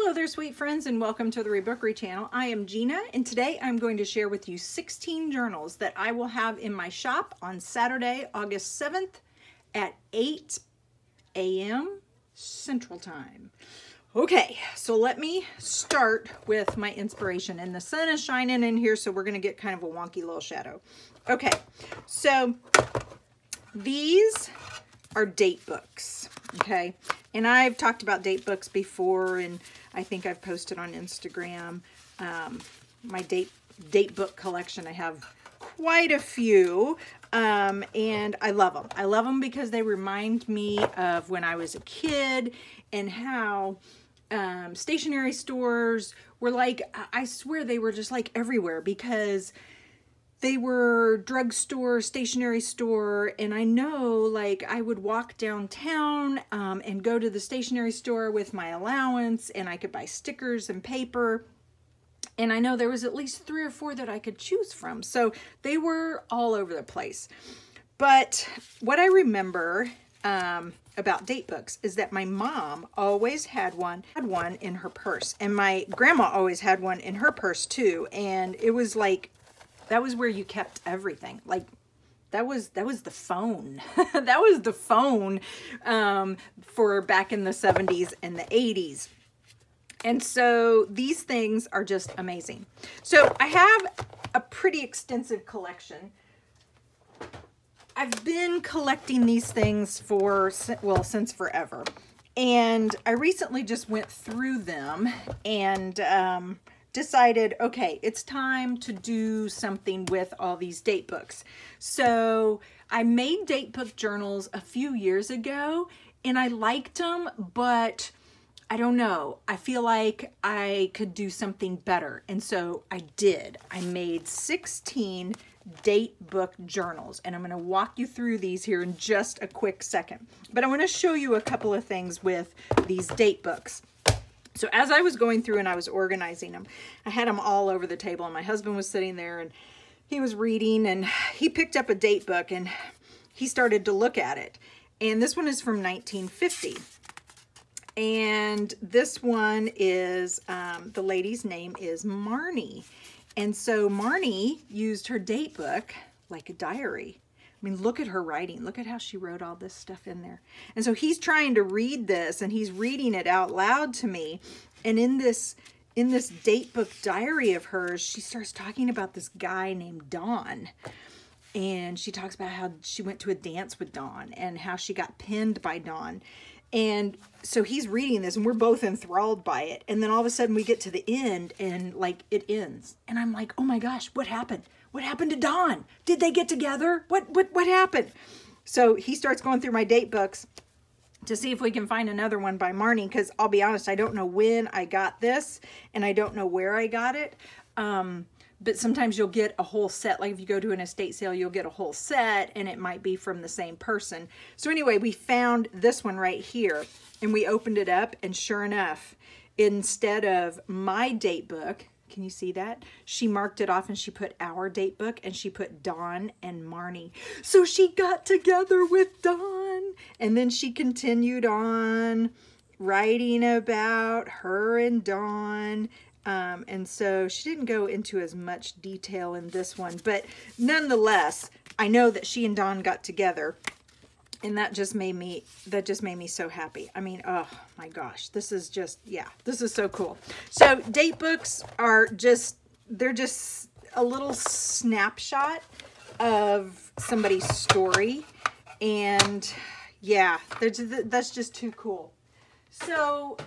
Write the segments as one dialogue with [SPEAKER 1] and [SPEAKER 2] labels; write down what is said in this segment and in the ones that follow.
[SPEAKER 1] Hello there, sweet friends, and welcome to the Rebookery channel. I am Gina, and today I'm going to share with you 16 journals that I will have in my shop on Saturday, August 7th at 8 a.m. Central Time. Okay, so let me start with my inspiration, and the sun is shining in here, so we're going to get kind of a wonky little shadow. Okay, so these are date books, okay? And I've talked about date books before, and I think I've posted on Instagram my date book collection. I have quite a few, and I love them. I love them because they remind me of when I was a kid and how stationery stores were like, I swear they were just like everywhere, because they were drugstore, stationery store, and I know, like, I would walk downtown and go to the stationery store with my allowance, and I could buy stickers and paper, and I know there was at least 3 or 4 that I could choose from, so they were all over the place. But what I remember about date books is that my mom always had one in her purse, and my grandma always had one in her purse too, and it was like, that was where you kept everything. Like, that was the phone. That was the phone for back in the 70s and the 80s. And so these things are just amazing. So I have a pretty extensive collection. I've been collecting these things for, well, since forever. And I recently just went through them and decided, okay, it's time to do something with all these date books. So I made date book journals a few years ago, and I liked them, but I don't know. I feel like I could do something better. And so I did. I made 16 date book journals, and I'm going to walk you through these here in just a quick second. But I want to show you a couple of things with these date books. So as I was going through and I was organizing them, I had them all over the table, and my husband was sitting there and he was reading, and he picked up a date book and he started to look at it. And this one is from 1950. And this one is, the lady's name is Marnie. And so Marnie used her date book like a diary. I mean, look at her writing. Look at how she wrote all this stuff in there. And so he's trying to read this, and he's reading it out loud to me. And in this date book diary of hers, she starts talking about this guy named Don. And she talks about how she went to a dance with Don and how she got pinned by Don. And so he's reading this, and we're both enthralled by it. And then all of a sudden we get to the end, and like it ends. And I'm like, oh my gosh, what happened? What happened to Don? Did they get together? What happened? So he starts going through my date books to see if we can find another one by Marnie, because I'll be honest, I don't know when I got this, and I don't know where I got it. But sometimes you'll get a whole set. Like if you go to an estate sale, you'll get a whole set, and it might be from the same person. So anyway, we found this one right here, and we opened it up, and sure enough, instead of my date book, can you see that? She marked it off, and she put our date book, and she put Dawn and Marnie. So she got together with Dawn, and then she continued on writing about her and Dawn. And so she didn't go into as much detail in this one, but nonetheless, I know that she and Dawn got together, and that just made me so happy. I mean, oh my gosh, this is just, yeah, this is so cool. So date books are just, they're just a little snapshot of somebody's story, and yeah, that's just too cool. So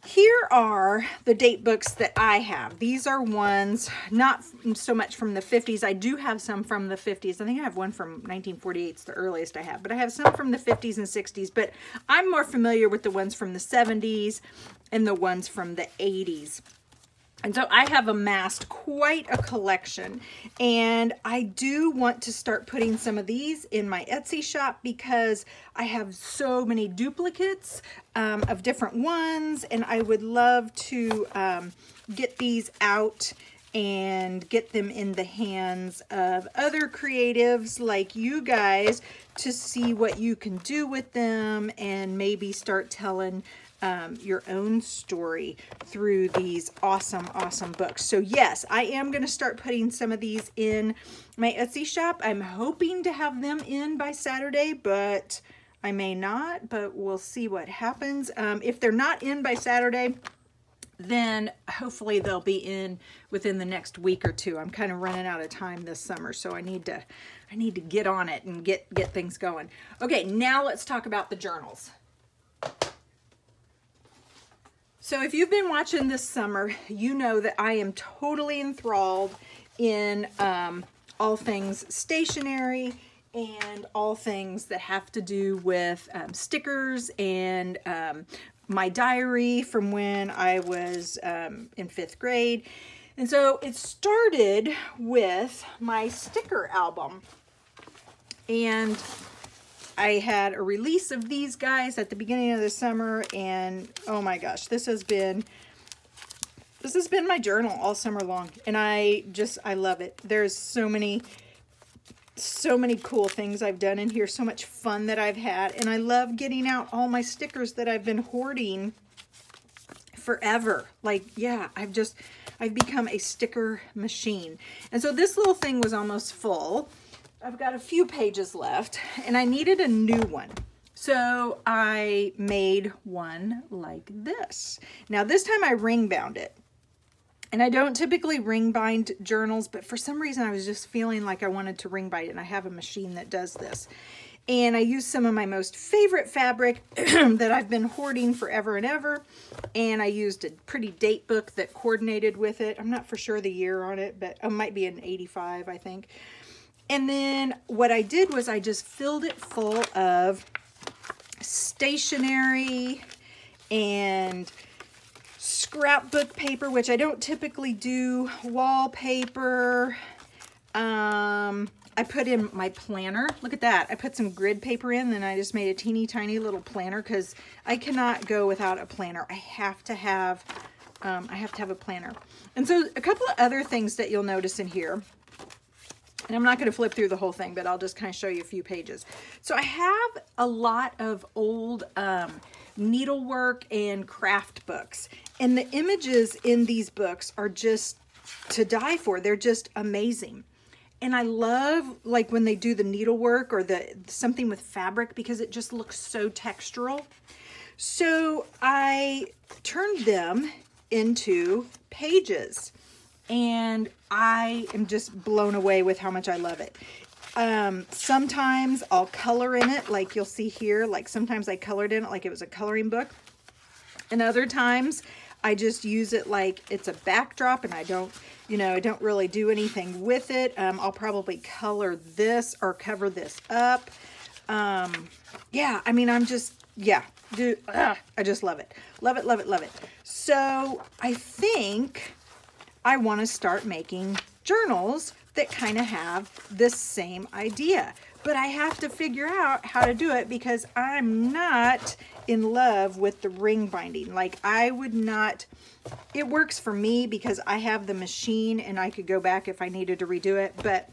[SPEAKER 1] here are the date books that I have. These are ones, not so much from the 50s. I do have some from the 50s. I think I have one from 1948. It's the earliest I have. But I have some from the 50s and 60s. But I'm more familiar with the ones from the 70s and the ones from the 80s. And so I have amassed quite a collection, and I do want to start putting some of these in my Etsy shop, because I have so many duplicates of different ones, and I would love to get these out and get them in the hands of other creatives like you guys to see what you can do with them, and maybe start telling your own story through these awesome, awesome books. So yes, I am going to start putting some of these in my Etsy shop. I'm hoping to have them in by Saturday, but I may not, but we'll see what happens. If they're not in by Saturday, then hopefully they'll be in within the next week or two. I'm kind of running out of time this summer, so I need to get on it and get things going. Okay, now let's talk about the journals. So if you've been watching this summer, you know that I am totally enthralled in all things stationery and all things that have to do with stickers and my diary from when I was in 5th grade. And so it started with my sticker album. And I had a release of these guys at the beginning of the summer, and oh my gosh, this has been my journal all summer long, and I love it. There's so many cool things I've done in here, so much fun that I've had, and I love getting out all my stickers that I've been hoarding forever. Like, yeah, I've become a sticker machine. And so this little thing was almost full. I've got a few pages left, and I needed a new one. So I made one like this. Now this time I ring bound it. And I don't typically ring bind journals, but for some reason I was just feeling like I wanted to ring bind it, and I have a machine that does this. And I used some of my most favorite fabric that I've been hoarding forever and ever. And I used a pretty date book that coordinated with it. I'm not for sure the year on it, but it might be an 85, I think. And then what I did was I just filled it full of stationery and scrapbook paper, which I don't typically do, wallpaper. I put in my planner. Look at that. I put some grid paper in, then I just made a teeny tiny little planner because I cannot go without a planner. I have to have a planner. And so a couple of other things that you'll notice in here. And I'm not going to flip through the whole thing, but I'll just kind of show you a few pages. So I have a lot of old needlework and craft books. And the images in these books are just to die for. They're just amazing. And I love like when they do the needlework or something with fabric because it just looks so textural. So I turned them into pages. And I am just blown away with how much I love it. Sometimes I'll color in it, like you'll see here. Like sometimes I colored in it like it was a coloring book. And other times I just use it like it's a backdrop, and I don't really do anything with it. I'll probably color this or cover this up. Yeah, I mean, I just love it. Love it, love it, love it. So I think I want to start making journals that kind of have this same idea. But I have to figure out how to do it because I'm not in love with the ring binding. Like I would not, it works for me because I have the machine and I could go back if I needed to redo it. But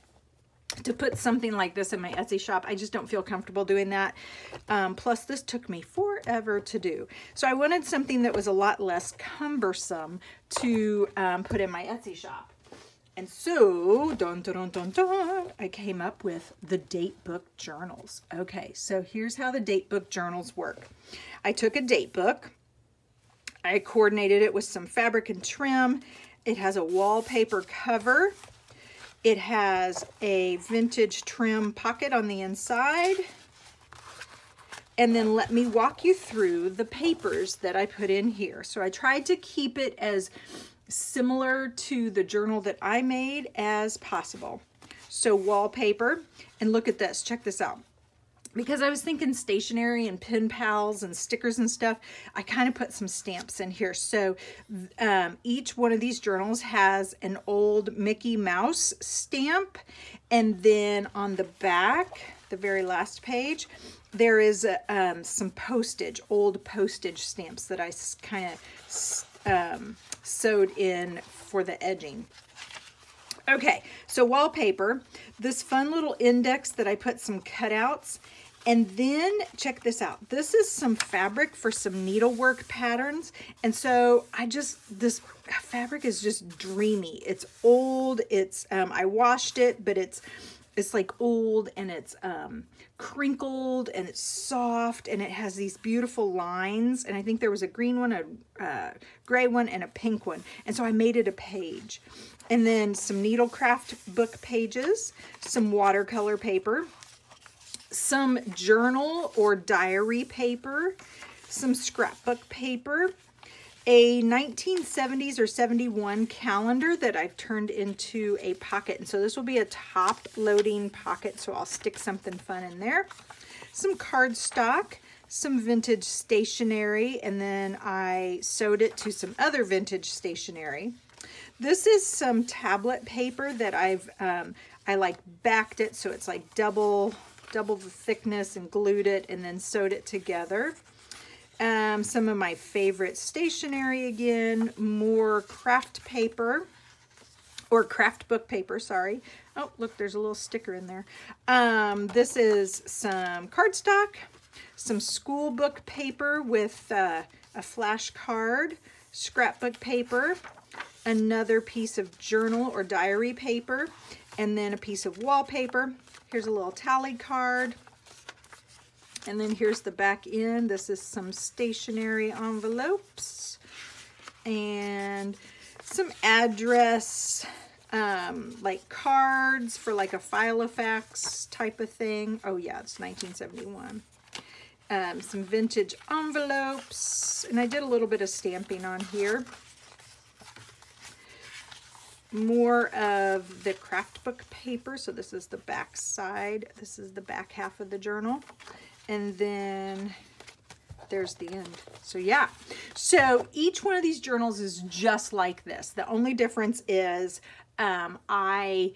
[SPEAKER 1] to put something like this in my Etsy shop, I just don't feel comfortable doing that. Plus this took me forever to do. So I wanted something that was a lot less cumbersome to put in my Etsy shop. And so, dun, dun, dun, dun, dun, I came up with the date book journals. Okay, so here's how the date book journals work. I took a date book. I coordinated it with some fabric and trim. It has a wallpaper cover. It has a vintage trim pocket on the inside. And then let me walk you through the papers that I put in here. So I tried to keep it as similar to the journal that I made as possible. So wallpaper, and look at this, check this out. Because I was thinking stationery and pen pals and stickers and stuff, I kind of put some stamps in here. So each one of these journals has an old Mickey Mouse stamp. And then on the back, the very last page, there is some postage, old postage stamps that I kind of sewed in for the edging. Okay, so wallpaper, this fun little index that I put some cutouts, And then check this out. This is some fabric for some needlework patterns. And so this fabric is just dreamy. It's old. It's, I washed it, but it's like old, and it's crinkled, and it's soft, and it has these beautiful lines. And I think there was a green one, a gray one, and a pink one. And so I made it a page. And then some needlecraft book pages, some watercolor paper, some journal or diary paper, some scrapbook paper, a 1970s or 71 calendar that I've turned into a pocket. And so this will be a top loading pocket, so I'll stick something fun in there. Some cardstock, some vintage stationery, and then I sewed it to some other vintage stationery. This is some tablet paper that I like backed it so it's like double the thickness, and glued it and then sewed it together. Some of my favorite stationery again, more craft paper, or craft book paper, sorry. Oh, look, there's a little sticker in there. This is some cardstock, some school book paper with a flash card, scrapbook paper, another piece of journal or diary paper, and then a piece of wallpaper. Here's a little tally card. And then here's the back end. This is some stationery envelopes and some address, like cards for like a Filofax type of thing. Oh yeah, it's 1971. Some vintage envelopes, and I did a little bit of stamping on here. More of the craft book paper. So this is the back side. This is the back half of the journal. And then there's the end. So yeah. So each one of these journals is just like this. The only difference is I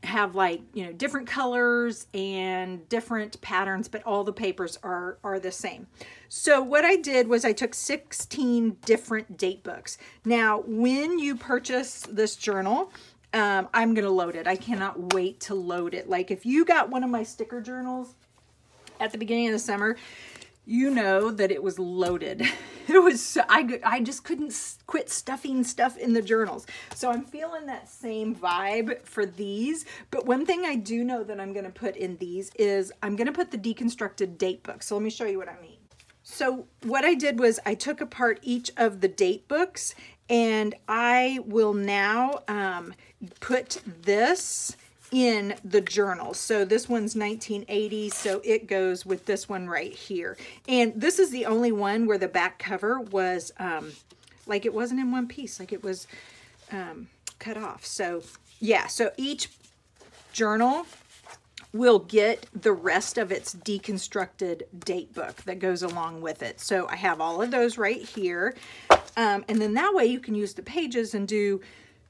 [SPEAKER 1] have, like, you know, different colors and different patterns, but all the papers are the same. So what I did was I took 16 different date books. Now, when you purchase this journal, I'm going to load it. I cannot wait to load it. Like, if you got one of my sticker journals at the beginning of the summer, you know that it was loaded. It was, I just couldn't quit stuffing stuff in the journals. So I'm feeling that same vibe for these. But one thing I do know that I'm going to put in these is I'm going to put the deconstructed date book. So let me show you what I mean. So what I did was I took apart each of the date books, and I will now put this in the journal. So this one's 1980, so it goes with this one right here. And this is the only one where the back cover was like it wasn't in one piece, like it was cut off. So yeah, so each journal will get the rest of its deconstructed date book that goes along with it. So I have all of those right here. And then that way you can use the pages and do,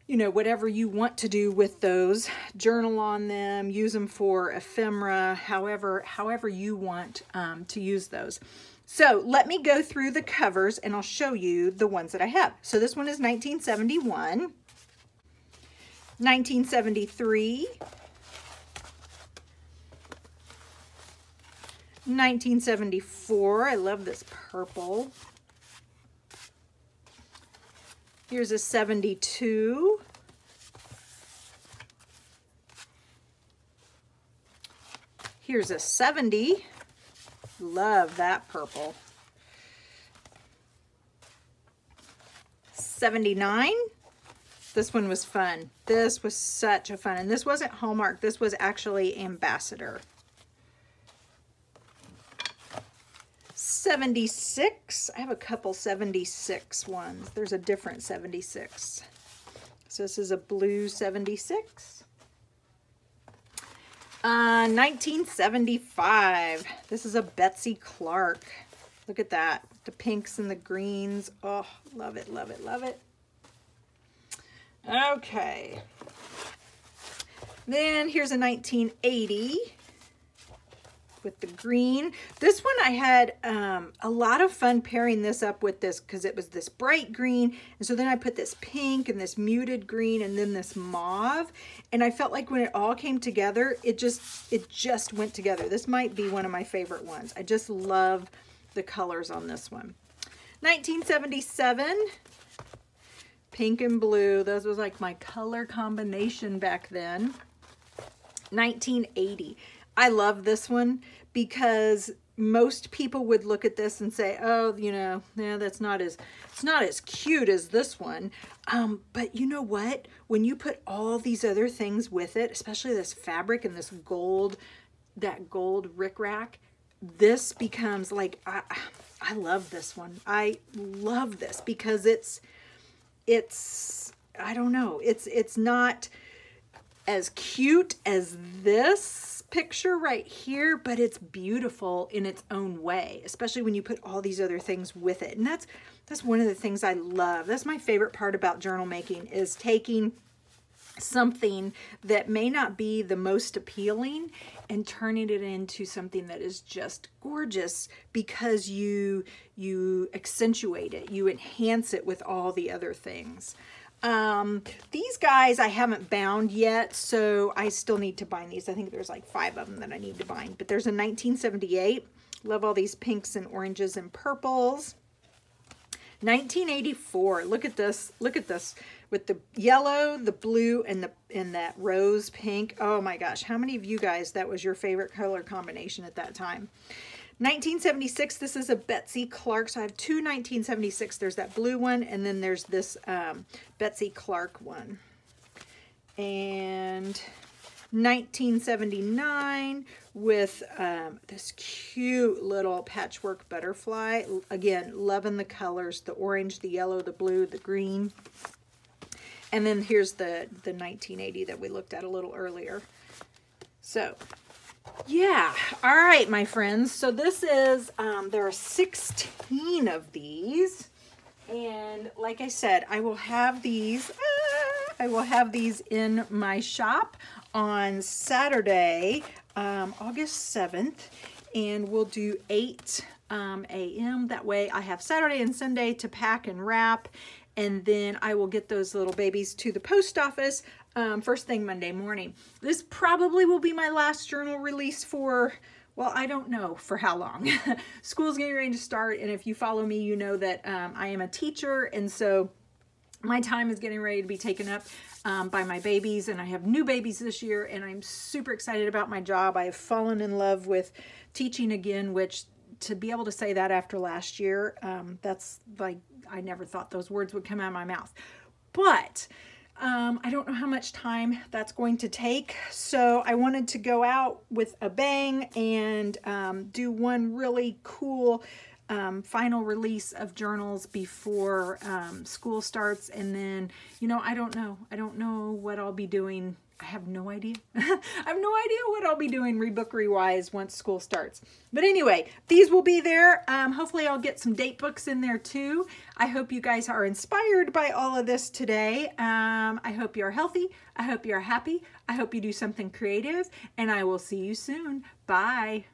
[SPEAKER 1] you know, whatever you want to do with those. Journal on them, use them for ephemera, however you want to use those. So let me go through the covers and I'll show you the ones that I have. So this one is 1971, 1973, 1974. I love this purple. Here's a 72. Here's a 70. Love that purple. 79. This one was fun. This was such a fun, and this wasn't Hallmark. This was actually Ambassador. 76. I have a couple 76 ones. There's a different 76. So this is a blue 76. 1975. This is a Betsy Clark. Look at that. The pinks and the greens. Oh, love it, love it, love it. Okay. Then here's a 1980. with the green. This one I had a lot of fun pairing this up with this because it was this bright green, and so then I put this pink and this muted green and then this mauve, and I felt like when it all came together, it just went together. This might be one of my favorite ones. I just love the colors on this one. 1977, pink and blue. Those was like my color combination back then. 1980. I love this one because most people would look at this and say, oh, you know, yeah, it's not as cute as this one. But you know what? When you put all these other things with it, especially this fabric and this gold, that gold rickrack, this becomes like, I love this one. I love this because it's, I don't know, it's not as cute as this picture right here, but it's beautiful in its own way, especially when you put all these other things with it. And that's one of the things I love. That's my favorite part about journal making, is taking something that may not be the most appealing and turning it into something that is just gorgeous because you accentuate it, you enhance it with all the other things. These guys I haven't bound yet, so I still need to bind these. I think there's like 5 of them that I need to bind, but there's a 1978. Love all these pinks and oranges and purples. 1984. Look at this. Look at this with the yellow, the blue, and that rose pink. Oh my gosh. How many of you guys, that was your favorite color combination at that time? 1976, this is a Betsy Clark. So I have 2 1976. There's that blue one, and then there's this Betsy Clark one. And 1979 with this cute little patchwork butterfly. Again, loving the colors, the orange, the yellow, the blue, the green. And then here's the 1980 that we looked at a little earlier. So yeah, all right, my friends. So this is, there are 16 of these. And like I said, I will have these in my shop on Saturday, August 7th. And we'll do 8 a.m. That way I have Saturday and Sunday to pack and wrap. And then I will get those little babies to the post office first thing Monday morning. This probably will be my last journal release for, well, I don't know for how long. School's getting ready to start, and if you follow me, you know that I am a teacher, and so my time is getting ready to be taken up by my babies, and I have new babies this year, and I'm super excited about my job. I have fallen in love with teaching again, which, to be able to say that after last year, that's like, I never thought those words would come out of my mouth. But I don't know how much time that's going to take, so I wanted to go out with a bang and do one really cool final release of journals before school starts. And then, you know, I don't know what I'll be doing. I have no idea. I have no idea what I'll be doing Rebookery wise once school starts. But anyway, these will be there. Hopefully I'll get some date books in there too. I hope you guys are inspired by all of this today. I hope you're healthy. I hope you're happy. I hope you do something creative, and I will see you soon. Bye.